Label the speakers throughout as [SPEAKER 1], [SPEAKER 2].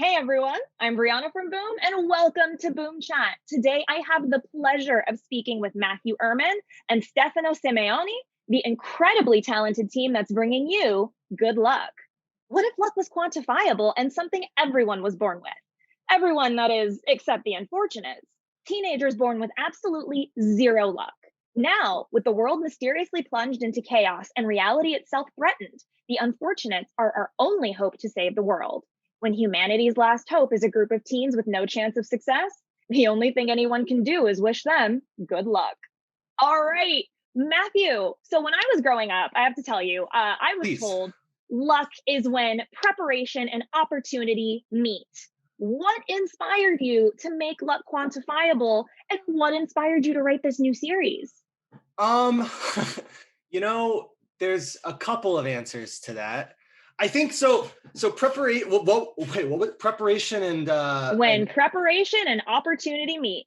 [SPEAKER 1] Hey everyone, I'm Breanna from Boom, and welcome to Boom Chat. Today I have the pleasure of speaking with Matthew Erman and Stefano Simeone, the incredibly talented team that's bringing you good luck. What if luck was quantifiable and something everyone was born with? Everyone, that is, except the unfortunates. Teenagers born with absolutely zero luck. Now, with the world mysteriously plunged into chaos and reality itself threatened, the unfortunates are our only hope to save the world. When humanity's last hope is a group of teens with no chance of success, the only thing anyone can do is wish them good luck. All right, Matthew. So when I was growing up, I have to tell you, I was
[SPEAKER 2] Please.
[SPEAKER 1] told luck is when preparation and opportunity meet. What inspired you to make luck quantifiable, and what inspired you to write this new series?
[SPEAKER 2] Um, you know, there's a couple of answers to that. I think so. So preparation. Wait, what was preparation
[SPEAKER 1] When
[SPEAKER 2] and
[SPEAKER 1] preparation and opportunity meet.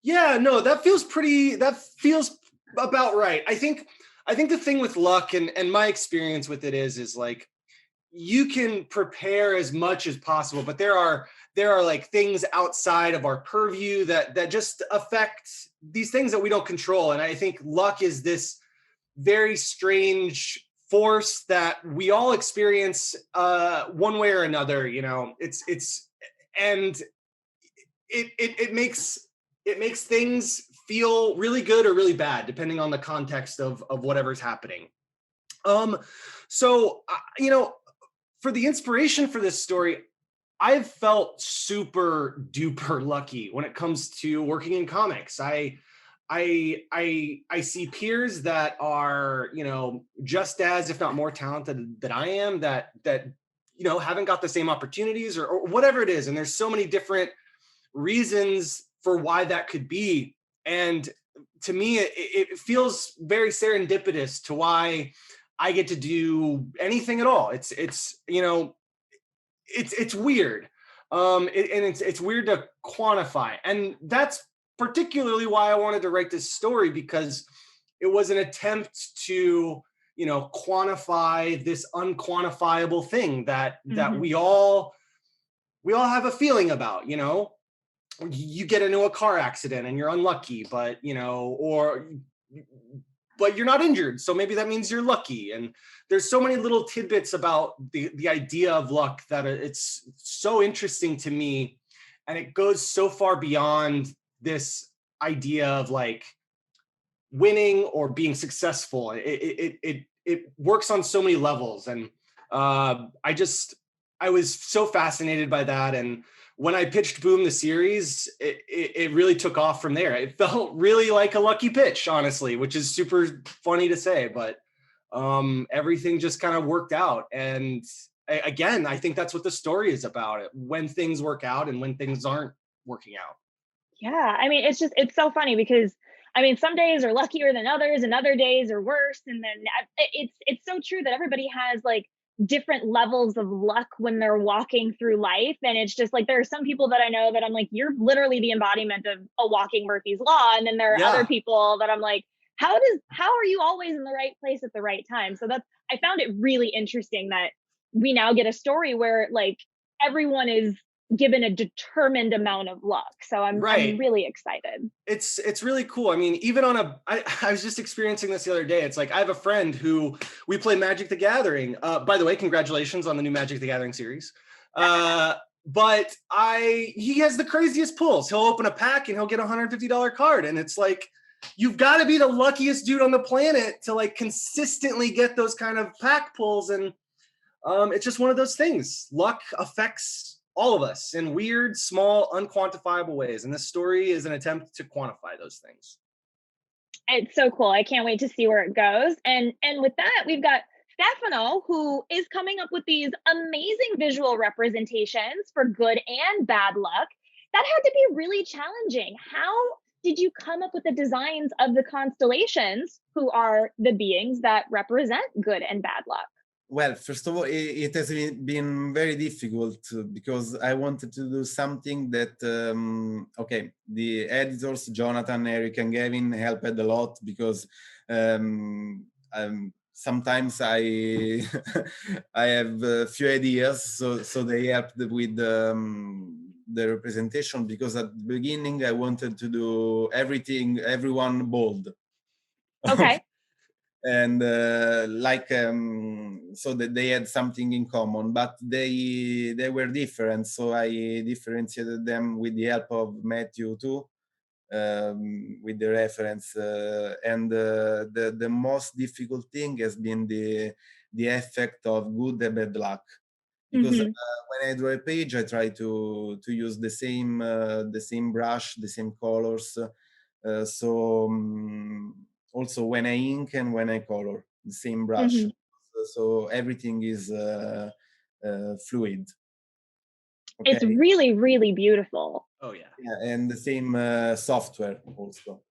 [SPEAKER 2] yeah, no, that feels pretty. That feels about right. I think the thing with luck and my experience with it is like you can prepare as much as possible, but there are like things outside of our purview that just affect these things that we don't control. And I think luck is this very strange force that we all experience one way or another. It's and it makes things feel really good or really bad depending on the context of whatever's happening. Um, so for the inspiration for this story, I've felt super duper lucky when it comes to working in comics. I see peers that are, just as, if not more talented than I am, that haven't got the same opportunities or whatever it is. And there's so many different reasons for why that could be. And to me, it feels very serendipitous to why I get to do anything at all. It's weird, and it's weird to quantify, and that's particularly why I wanted to write this story, because it was an attempt to quantify this unquantifiable thing that
[SPEAKER 1] Mhm.
[SPEAKER 2] we all have a feeling about. You get into a car accident and you're unlucky, but you're not injured, so maybe that means you're lucky. And there's so many little tidbits about the idea of luck that it's so interesting to me, and it goes so far beyond this idea of like winning or being successful. It works on so many levels. And I was so fascinated by that. And when I pitched Boom the series, it really took off from there. It felt really like a lucky pitch, honestly, which is super funny to say, but everything just kind of worked out. And again, I think that's what the story is about: when things work out and when things aren't working out.
[SPEAKER 1] Yeah, I mean, it's so funny because I mean, some days are luckier than others, and other days are worse. And then it's so true that everybody has like different levels of luck when they're walking through life. And it's just like there are some people that I know that I'm like, you're literally the embodiment of a walking Murphy's Law. And then there are other
[SPEAKER 2] Yeah.
[SPEAKER 1] people that I'm like, how are you always in the right place at the right time? So that's I found it really interesting that we now get a story where like everyone is given a determined amount of luck. So I'm
[SPEAKER 2] Right.
[SPEAKER 1] really excited.
[SPEAKER 2] It's really cool. I mean, even I was just experiencing this the other day. It's like I have a friend who we play Magic the Gathering. By the way, congratulations on the new Magic the Gathering series. But he has the craziest pulls. He'll open a pack and he'll get a $150 card, and it's like you've got to be the luckiest dude on the planet to like consistently get those kind of pack pulls. And it's just one of those things. Luck affects all of us in weird, small, unquantifiable ways. And this story is an attempt to quantify those things.
[SPEAKER 1] It's so cool. I can't wait to see where it goes. And with that, we've got Stefano, who is coming up with these amazing visual representations for good and bad luck. That had to be really challenging. How did you come up with the designs of the constellations, who are the beings that represent good and bad luck?
[SPEAKER 3] Well, first of all, it has been very difficult because I wanted to do something that, okay, the editors, Jonathan, Eric, and Gavin helped a lot because um, sometimes I I have a few ideas, so they helped with the representation, because at the beginning I wanted to do everyone bold.
[SPEAKER 1] Okay.
[SPEAKER 3] And so that they had something in common, but they were different, so I differentiated them with the help of Matthew too, with the reference, and the most difficult thing has been the effect of good and bad luck, because when I draw a page, I try to use the same brush, the same colors, so also when I ink and when I color, the same brush, so everything is fluid.
[SPEAKER 1] It's
[SPEAKER 3] Okay.
[SPEAKER 1] really, really beautiful.
[SPEAKER 2] Oh yeah.
[SPEAKER 3] Yeah, and the same software also.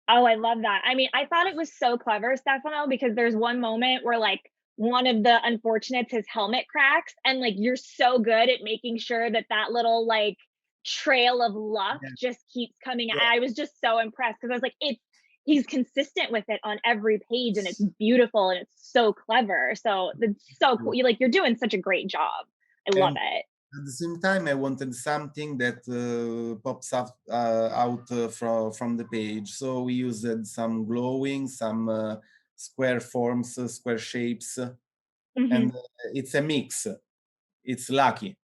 [SPEAKER 1] Oh, I love that. I mean, I thought it was so clever, Stefano, because there's one moment where like one of the unfortunates, his helmet cracks, and like you're so good at making sure that that little like trail of luck just keeps coming.
[SPEAKER 3] Yeah.
[SPEAKER 1] I was just so impressed because I was like, he's consistent with it on every page, and it's beautiful and it's so clever. So it's so cool. You're doing such a great job. I love it.
[SPEAKER 3] At the same time, I wanted something that pops up out from the page. So we used some glowing, some square forms, square shapes, and it's a mix. It's lucky.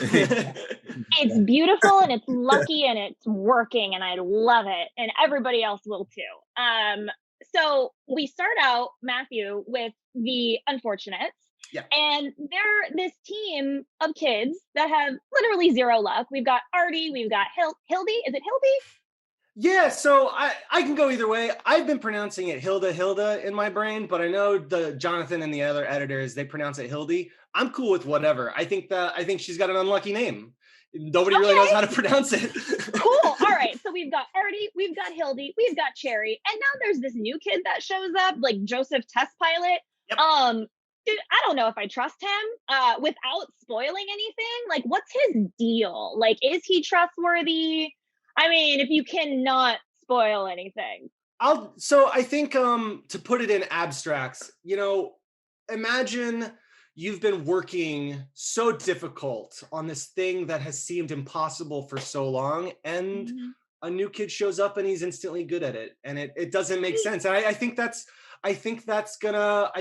[SPEAKER 1] It's beautiful and it's lucky and it's working, and I love it, and everybody else will too. So we start out, Matthew, with the unfortunates.
[SPEAKER 2] Yeah.
[SPEAKER 1] And they're this team of kids that have literally zero luck. We've got Artie, we've got Hildy. Is it Hildy?
[SPEAKER 2] Yeah, so I can go either way. I've been pronouncing it Hilda in my brain, but I know the Jonathan and the other editors, they pronounce it Hildy. I'm cool with whatever. I think she's got an unlucky name. Nobody really knows how to pronounce it.
[SPEAKER 1] Cool. All right. So we've got Artie, we've got Hildy, we've got Cherry, and now there's this new kid that shows up, like Joseph Test Pilot.
[SPEAKER 2] Yep.
[SPEAKER 1] Dude, I don't know if I trust him without spoiling anything. Like, what's his deal? Like, is he trustworthy? I mean, if you cannot spoil anything.
[SPEAKER 2] So I think to put it in abstracts, imagine you've been working so difficult on this thing that has seemed impossible for so long, and a new kid shows up and he's instantly good at it, and it doesn't make sense. And I think that's gonna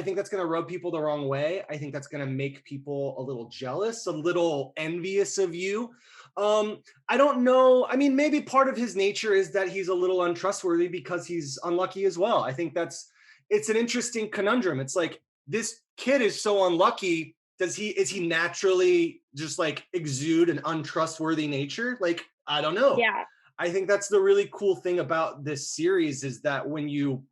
[SPEAKER 2] rub people the wrong way. I think that's gonna make people a little jealous, a little envious of you. I don't know. I mean, maybe part of his nature is that he's a little untrustworthy because he's unlucky as well. I think it's an interesting conundrum. It's like, this kid is so unlucky. Is he naturally just like exude an untrustworthy nature? Like, I don't know.
[SPEAKER 1] Yeah.
[SPEAKER 2] I think that's the really cool thing about this series, is that when you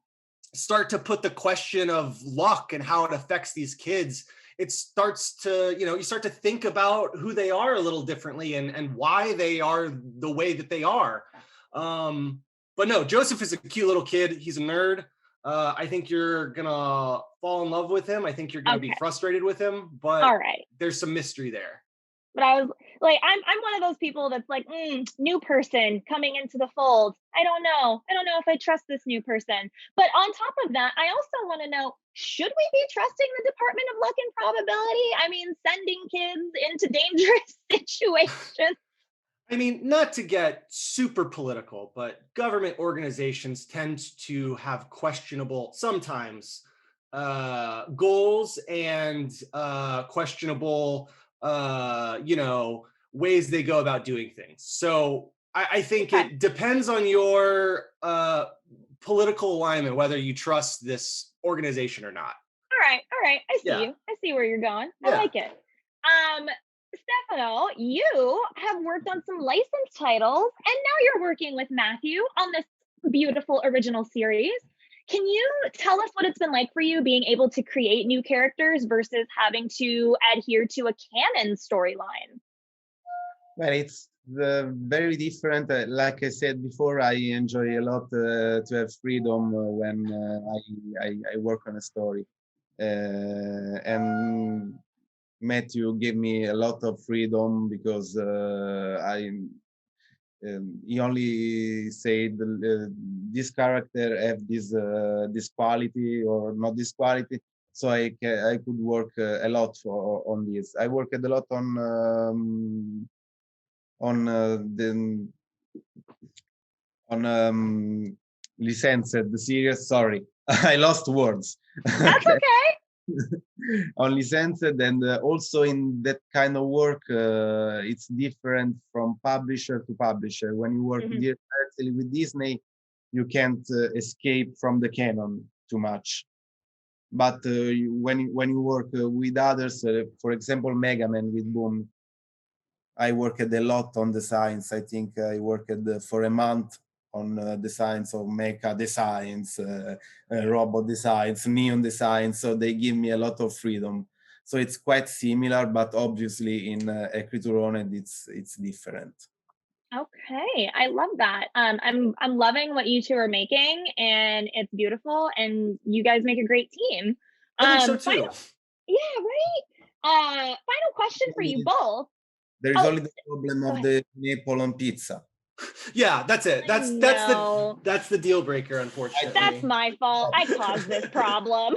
[SPEAKER 2] start to put the question of luck and how it affects these kids, it starts to, you start to think about who they are a little differently and why they are the way that they are. But no, Joseph is a cute little kid. He's a nerd. I think you're gonna fall in love with him. I think you're gonna be frustrated with him, but
[SPEAKER 1] all right,
[SPEAKER 2] there's some mystery there.
[SPEAKER 1] But I was like, I'm one of those people that's like, new person coming into the fold. I don't know if I trust this new person. But on top of that, I also want to know, should we be trusting the Department of Luck and Probability? I mean, sending kids into dangerous situations.
[SPEAKER 2] I mean, not to get super political, but government organizations tend to have questionable, sometimes, goals and questionable, ways they go about doing things. So I think it depends on your political alignment, whether you trust this organization or not.
[SPEAKER 1] All right. I see you. I see where you're going. I like it. Stefano, you have worked on some licensed titles, and now you're working with Matthew on this beautiful original series. Can you tell us what it's been like for you being able to create new characters versus having to adhere to a canon storyline?
[SPEAKER 3] Well, it's very different. Like I said before, I enjoy a lot to have freedom when I work on a story. And Matthew gave me a lot of freedom, because he only said this character have this quality or not this quality, so I could work a lot on this. I worked a lot on licensed series. Sorry, I lost words.
[SPEAKER 1] That's okay.
[SPEAKER 3] On licensed, and also in that kind of work, it's different from publisher to publisher. When you work directly with Disney, you can't escape from the canon too much. But when you work with others, for example, Mega Man with Boom, I worked a lot on designs. I think I worked for a month on designs of mecha designs, robot designs, neon designs. So they give me a lot of freedom. So it's quite similar, but obviously in Ecrituron it's different.
[SPEAKER 1] Okay, I love that. I'm loving what you two are making, and it's beautiful, and you guys make a great team.
[SPEAKER 2] I think so too.
[SPEAKER 1] Yeah, right. Final question for you both.
[SPEAKER 3] There is only the problem of the maple on pizza.
[SPEAKER 2] Yeah, that's it. That's the deal breaker, unfortunately.
[SPEAKER 1] That's my fault. I caused this problem.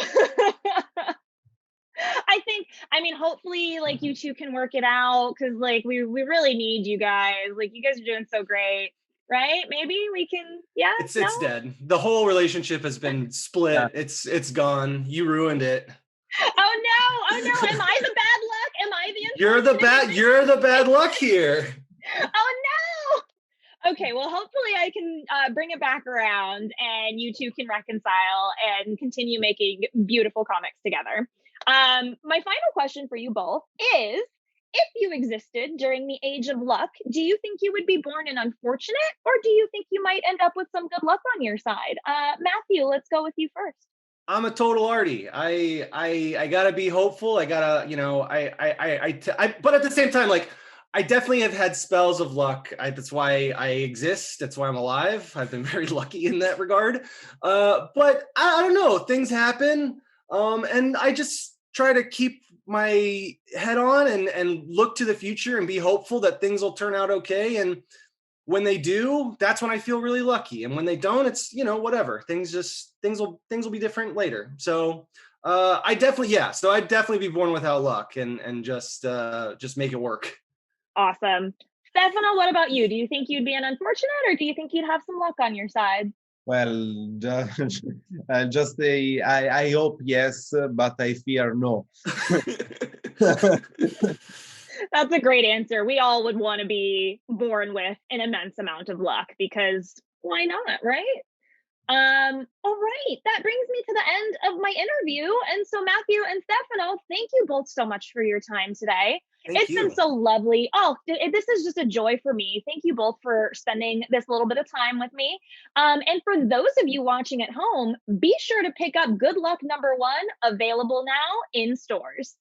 [SPEAKER 1] I mean, hopefully, like, you two can work it out, because, like, we really need you guys. Like, you guys are doing so great, right? Maybe we can, yeah.
[SPEAKER 2] It's dead. The whole relationship has been split. Yeah. It's gone. You ruined it.
[SPEAKER 1] Oh no! Am I the bad luck? Am I the
[SPEAKER 2] You're the bad luck here.
[SPEAKER 1] Oh no! Okay, well, hopefully I can bring it back around, and you two can reconcile and continue making beautiful comics together. My final question for you both is, if you existed during the age of luck, do you think you would be born an unfortunate, or do you think you might end up with some good luck on your side? Matthew, let's go with you first.
[SPEAKER 2] I'm a total arty. I gotta be hopeful. I gotta, but at the same time, like, I definitely have had spells of luck. That's why I exist. That's why I'm alive. I've been very lucky in that regard. But I don't know. Things happen. And I just try to keep my head on and look to the future and be hopeful that things will turn out okay. And when they do, that's when I feel really lucky. And when they don't, it's, whatever. Things will be different later. So I'd definitely be born without luck and just make it work.
[SPEAKER 1] Awesome. Stefano, what about you? Do you think you'd be an unfortunate, or do you think you'd have some luck on your side?
[SPEAKER 3] Well, just I hope yes, but I fear no.
[SPEAKER 1] That's a great answer. We all would want to be born with an immense amount of luck, because why not, right? All right, that brings me to the end of my interview. And so, Matthew and Stefano, thank you both so much for your time today. It's been so lovely. Oh, this is just a joy for me. Thank you both for spending this little bit of time with me. And for those of you watching at home, be sure to pick up Good Luck #1, available now in stores.